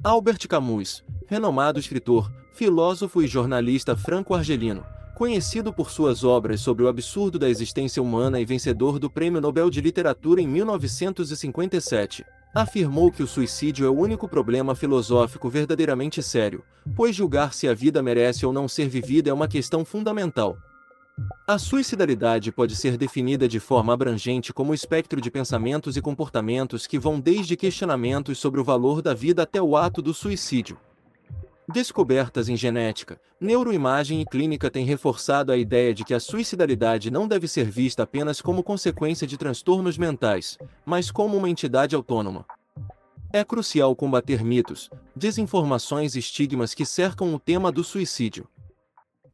Albert Camus, renomado escritor, filósofo e jornalista franco-argelino, conhecido por suas obras sobre o absurdo da existência humana e vencedor do Prêmio Nobel de Literatura em 1957, afirmou que o suicídio é o único problema filosófico verdadeiramente sério, pois julgar se a vida merece ou não ser vivida é uma questão fundamental. A suicidalidade pode ser definida de forma abrangente como o espectro de pensamentos e comportamentos que vão desde questionamentos sobre o valor da vida até o ato do suicídio. Descobertas em genética, neuroimagem e clínica têm reforçado a ideia de que a suicidalidade não deve ser vista apenas como consequência de transtornos mentais, mas como uma entidade autônoma. É crucial combater mitos, desinformações e estigmas que cercam o tema do suicídio.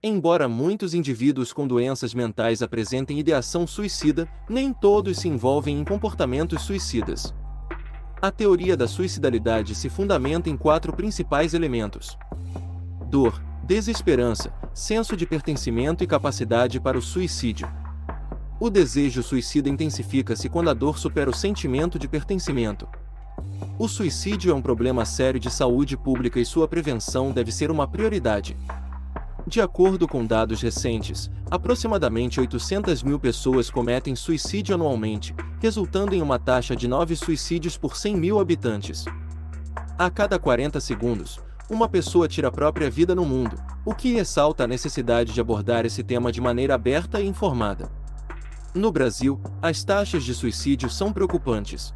Embora muitos indivíduos com doenças mentais apresentem ideação suicida, nem todos se envolvem em comportamentos suicidas. A teoria da suicidalidade se fundamenta em 4 principais elementos: dor, desesperança, senso de pertencimento e capacidade para o suicídio. O desejo suicida intensifica-se quando a dor supera o sentimento de pertencimento. O suicídio é um problema sério de saúde pública e sua prevenção deve ser uma prioridade. De acordo com dados recentes, aproximadamente 800 mil pessoas cometem suicídio anualmente, resultando em uma taxa de 9 suicídios por 100 mil habitantes. A cada 40 segundos, uma pessoa tira a própria vida no mundo, o que ressalta a necessidade de abordar esse tema de maneira aberta e informada. No Brasil, as taxas de suicídio são preocupantes.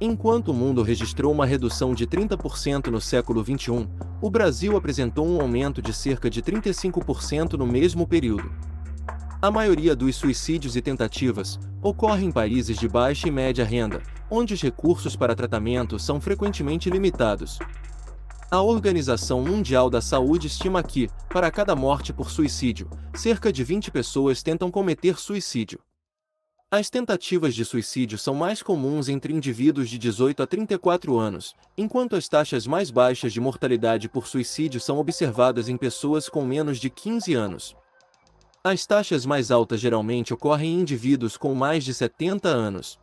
Enquanto o mundo registrou uma redução de 30% no século XXI, o Brasil apresentou um aumento de cerca de 35% no mesmo período. A maioria dos suicídios e tentativas ocorre em países de baixa e média renda, onde os recursos para tratamento são frequentemente limitados. A Organização Mundial da Saúde estima que, para cada morte por suicídio, cerca de 20 pessoas tentam cometer suicídio. As tentativas de suicídio são mais comuns entre indivíduos de 18 a 34 anos, enquanto as taxas mais baixas de mortalidade por suicídio são observadas em pessoas com menos de 15 anos. As taxas mais altas geralmente ocorrem em indivíduos com mais de 70 anos.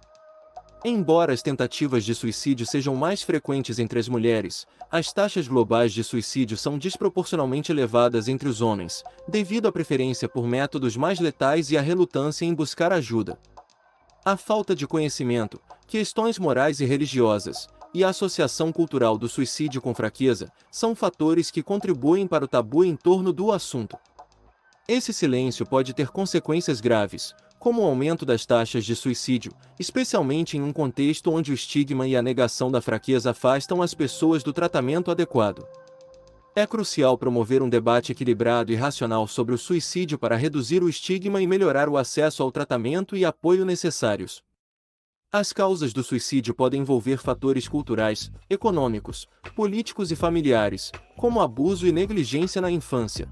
Embora as tentativas de suicídio sejam mais frequentes entre as mulheres, as taxas globais de suicídio são desproporcionalmente elevadas entre os homens, devido à preferência por métodos mais letais e à relutância em buscar ajuda. A falta de conhecimento, questões morais e religiosas, e a associação cultural do suicídio com fraqueza, são fatores que contribuem para o tabu em torno do assunto. Esse silêncio pode ter consequências graves, como o aumento das taxas de suicídio, especialmente em um contexto onde o estigma e a negação da fraqueza afastam as pessoas do tratamento adequado. É crucial promover um debate equilibrado e racional sobre o suicídio para reduzir o estigma e melhorar o acesso ao tratamento e apoio necessários. As causas do suicídio podem envolver fatores culturais, econômicos, políticos e familiares, como abuso e negligência na infância.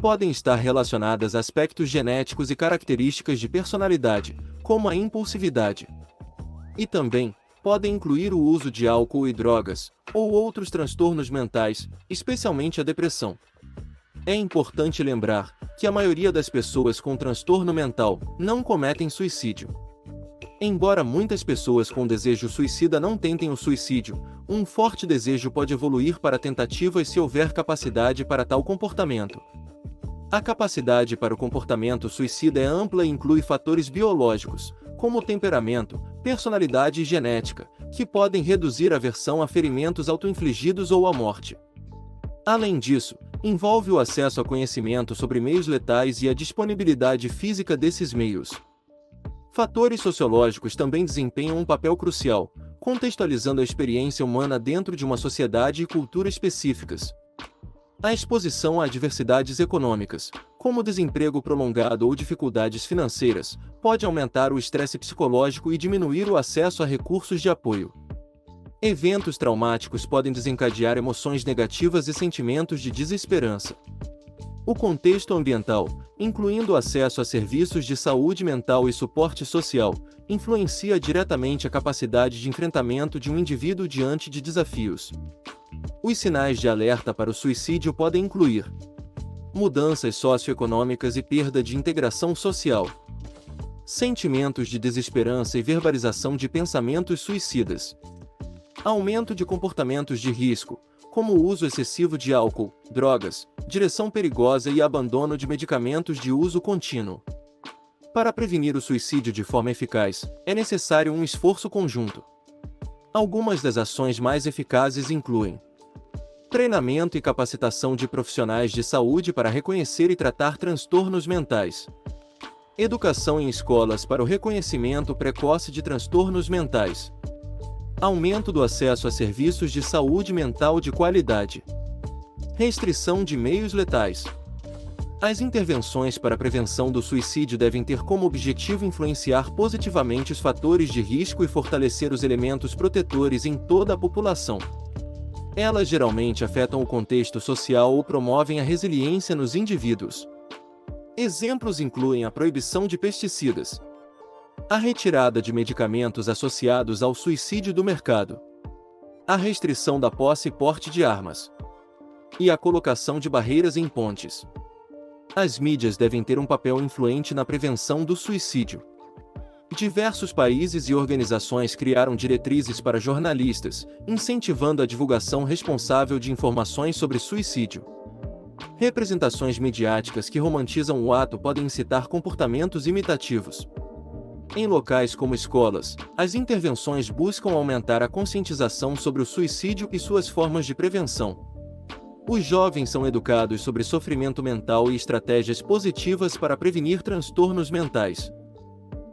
Podem estar relacionadas a aspectos genéticos e características de personalidade, como a impulsividade. E também podem incluir o uso de álcool e drogas, ou outros transtornos mentais, especialmente a depressão. É importante lembrar que a maioria das pessoas com transtorno mental não cometem suicídio. Embora muitas pessoas com desejo suicida não tentem o suicídio, um forte desejo pode evoluir para tentativas se houver capacidade para tal comportamento. A capacidade para o comportamento suicida é ampla e inclui fatores biológicos, como temperamento, personalidade e genética, que podem reduzir a aversão a ferimentos autoinfligidos ou à morte. Além disso, envolve o acesso a conhecimento sobre meios letais e a disponibilidade física desses meios. Fatores sociológicos também desempenham um papel crucial, contextualizando a experiência humana dentro de uma sociedade e cultura específicas. A exposição a adversidades econômicas, como desemprego prolongado ou dificuldades financeiras, pode aumentar o estresse psicológico e diminuir o acesso a recursos de apoio. Eventos traumáticos podem desencadear emoções negativas e sentimentos de desesperança. O contexto ambiental, incluindo o acesso a serviços de saúde mental e suporte social, influencia diretamente a capacidade de enfrentamento de um indivíduo diante de desafios. Os sinais de alerta para o suicídio podem incluir mudanças socioeconômicas e perda de integração social, sentimentos de desesperança e verbalização de pensamentos suicidas, Aumento de comportamentos de risco, como o uso excessivo de álcool, drogas, direção perigosa e abandono de medicamentos de uso contínuo. Para prevenir o suicídio de forma eficaz, é necessário um esforço conjunto. Algumas das ações mais eficazes incluem treinamento e capacitação de profissionais de saúde para reconhecer e tratar transtornos mentais. Educação em escolas para o reconhecimento precoce de transtornos mentais. Aumento do acesso a serviços de saúde mental de qualidade. Restrição de meios letais. As intervenções para a prevenção do suicídio devem ter como objetivo influenciar positivamente os fatores de risco e fortalecer os elementos protetores em toda a população. Elas geralmente afetam o contexto social ou promovem a resiliência nos indivíduos. Exemplos incluem a proibição de pesticidas, a retirada de medicamentos associados ao suicídio do mercado, a restrição da posse e porte de armas, e a colocação de barreiras em pontes. As mídias devem ter um papel influente na prevenção do suicídio. Diversos países e organizações criaram diretrizes para jornalistas, incentivando a divulgação responsável de informações sobre suicídio. Representações midiáticas que romantizam o ato podem incitar comportamentos imitativos. Em locais como escolas, as intervenções buscam aumentar a conscientização sobre o suicídio e suas formas de prevenção. Os jovens são educados sobre sofrimento mental e estratégias positivas para prevenir transtornos mentais.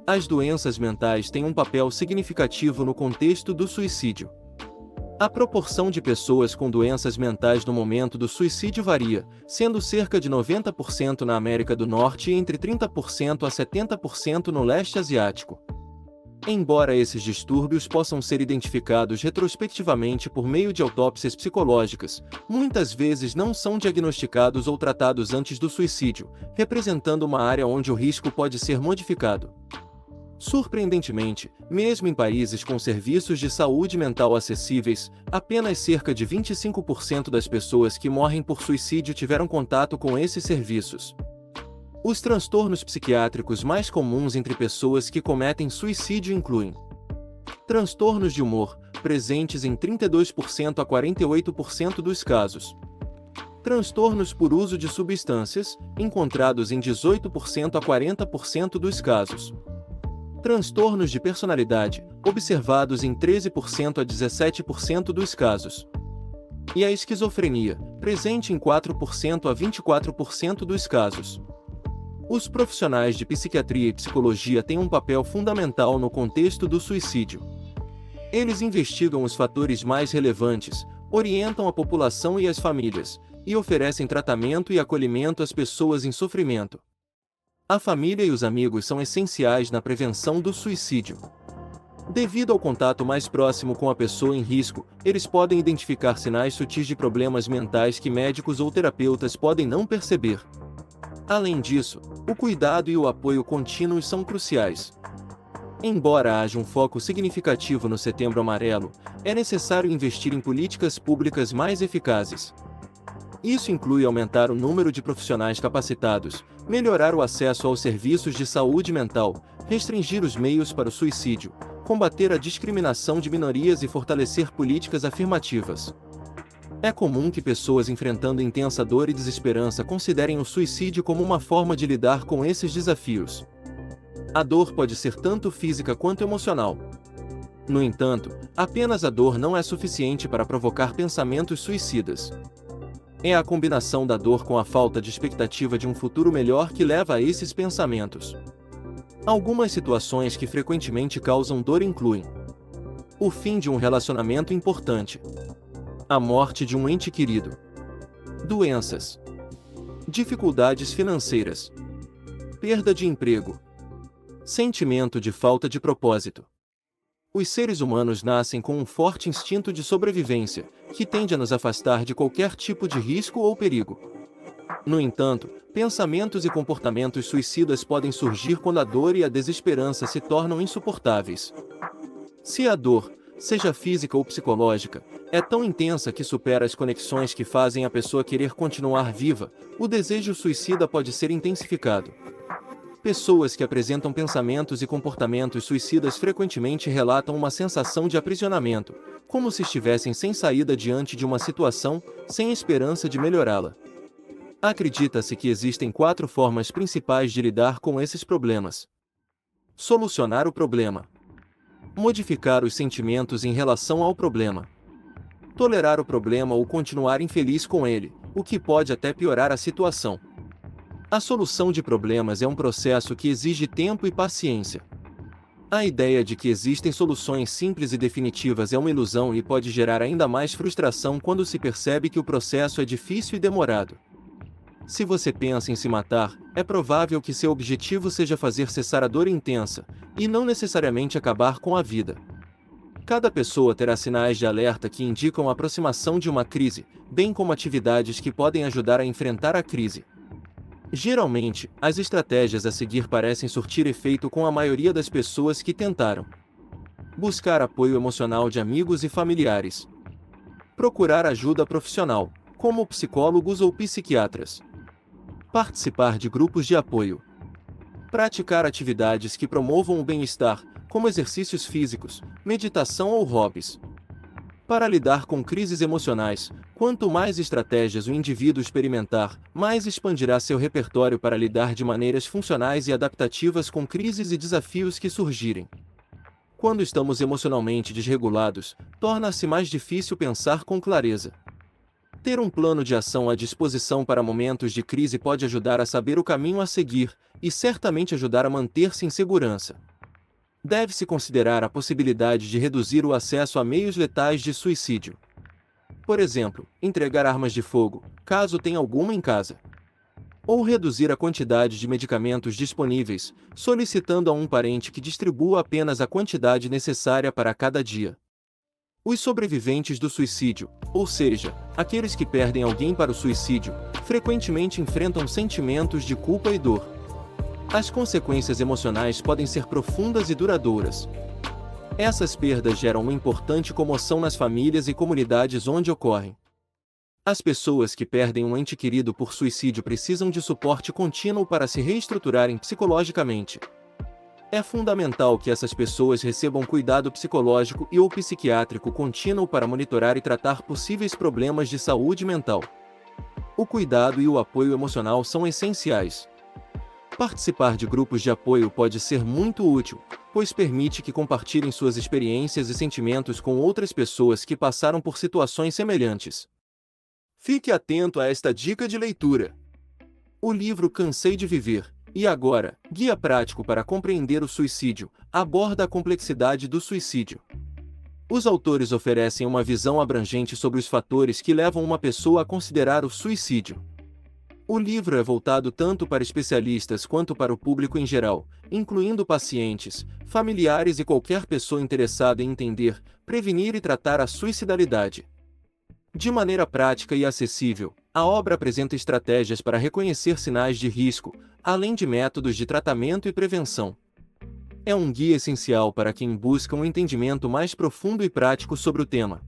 As doenças mentais têm um papel significativo no contexto do suicídio. A proporção de pessoas com doenças mentais no momento do suicídio varia, sendo cerca de 90% na América do Norte e entre 30% a 70% no leste asiático. Embora esses distúrbios possam ser identificados retrospectivamente por meio de autópsias psicológicas, muitas vezes não são diagnosticados ou tratados antes do suicídio, representando uma área onde o risco pode ser modificado. Surpreendentemente, mesmo em países com serviços de saúde mental acessíveis, apenas cerca de 25% das pessoas que morrem por suicídio tiveram contato com esses serviços. Os transtornos psiquiátricos mais comuns entre pessoas que cometem suicídio incluem transtornos de humor, presentes em 32% a 48% dos casos. Transtornos por uso de substâncias, encontrados em 18% a 40% dos casos. Transtornos de personalidade, observados em 13% a 17% dos casos. E a esquizofrenia, presente em 4% a 24% dos casos. Os profissionais de psiquiatria e psicologia têm um papel fundamental no contexto do suicídio. Eles investigam os fatores mais relevantes, orientam a população e as famílias, e oferecem tratamento e acolhimento às pessoas em sofrimento. A família e os amigos são essenciais na prevenção do suicídio. Devido ao contato mais próximo com a pessoa em risco, eles podem identificar sinais sutis de problemas mentais que médicos ou terapeutas podem não perceber. Além disso, o cuidado e o apoio contínuos são cruciais. Embora haja um foco significativo no Setembro Amarelo, é necessário investir em políticas públicas mais eficazes. Isso inclui aumentar o número de profissionais capacitados, melhorar o acesso aos serviços de saúde mental, restringir os meios para o suicídio, combater a discriminação de minorias e fortalecer políticas afirmativas. É comum que pessoas enfrentando intensa dor e desesperança considerem o suicídio como uma forma de lidar com esses desafios. A dor pode ser tanto física quanto emocional. No entanto, apenas a dor não é suficiente para provocar pensamentos suicidas. É a combinação da dor com a falta de expectativa de um futuro melhor que leva a esses pensamentos. Algumas situações que frequentemente causam dor incluem o fim de um relacionamento importante, a morte de um ente querido, doenças, dificuldades financeiras, perda de emprego, sentimento de falta de propósito. Os seres humanos nascem com um forte instinto de sobrevivência, que tende a nos afastar de qualquer tipo de risco ou perigo. No entanto, pensamentos e comportamentos suicidas podem surgir quando a dor e a desesperança se tornam insuportáveis. Se a dor, seja física ou psicológica, é tão intensa que supera as conexões que fazem a pessoa querer continuar viva, o desejo suicida pode ser intensificado. Pessoas que apresentam pensamentos e comportamentos suicidas frequentemente relatam uma sensação de aprisionamento, como se estivessem sem saída diante de uma situação, sem esperança de melhorá-la. Acredita-se que existem 4 formas principais de lidar com esses problemas. Solucionar o problema. Modificar os sentimentos em relação ao problema. Tolerar o problema ou continuar infeliz com ele, o que pode até piorar a situação. A solução de problemas é um processo que exige tempo e paciência. A ideia de que existem soluções simples e definitivas é uma ilusão e pode gerar ainda mais frustração quando se percebe que o processo é difícil e demorado. Se você pensa em se matar, é provável que seu objetivo seja fazer cessar a dor intensa, e não necessariamente acabar com a vida. Cada pessoa terá sinais de alerta que indicam a aproximação de uma crise, bem como atividades que podem ajudar a enfrentar a crise. Geralmente, as estratégias a seguir parecem surtir efeito com a maioria das pessoas que tentaram. Buscar apoio emocional de amigos e familiares. Procurar ajuda profissional, como psicólogos ou psiquiatras. Participar de grupos de apoio. Praticar atividades que promovam o bem-estar, como exercícios físicos, meditação ou hobbies. Para lidar com crises emocionais, quanto mais estratégias o indivíduo experimentar, mais expandirá seu repertório para lidar de maneiras funcionais e adaptativas com crises e desafios que surgirem. Quando estamos emocionalmente desregulados, torna-se mais difícil pensar com clareza. Ter um plano de ação à disposição para momentos de crise pode ajudar a saber o caminho a seguir, e certamente ajudar a manter-se em segurança. Deve-se considerar a possibilidade de reduzir o acesso a meios letais de suicídio. Por exemplo, entregar armas de fogo, caso tenha alguma em casa. Ou reduzir a quantidade de medicamentos disponíveis, solicitando a um parente que distribua apenas a quantidade necessária para cada dia. Os sobreviventes do suicídio, ou seja, aqueles que perdem alguém para o suicídio, frequentemente enfrentam sentimentos de culpa e dor. As consequências emocionais podem ser profundas e duradouras. Essas perdas geram uma importante comoção nas famílias e comunidades onde ocorrem. As pessoas que perdem um ente querido por suicídio precisam de suporte contínuo para se reestruturarem psicologicamente. É fundamental que essas pessoas recebam cuidado psicológico e ou psiquiátrico contínuo para monitorar e tratar possíveis problemas de saúde mental. O cuidado e o apoio emocional são essenciais. Participar de grupos de apoio pode ser muito útil, pois permite que compartilhem suas experiências e sentimentos com outras pessoas que passaram por situações semelhantes. Fique atento a esta dica de leitura. O livro Cansei de Viver, e Agora, Guia Prático para Compreender o Suicídio, aborda a complexidade do suicídio. Os autores oferecem uma visão abrangente sobre os fatores que levam uma pessoa a considerar o suicídio. O livro é voltado tanto para especialistas quanto para o público em geral, incluindo pacientes, familiares e qualquer pessoa interessada em entender, prevenir e tratar a suicidalidade. De maneira prática e acessível, a obra apresenta estratégias para reconhecer sinais de risco, além de métodos de tratamento e prevenção. É um guia essencial para quem busca um entendimento mais profundo e prático sobre o tema.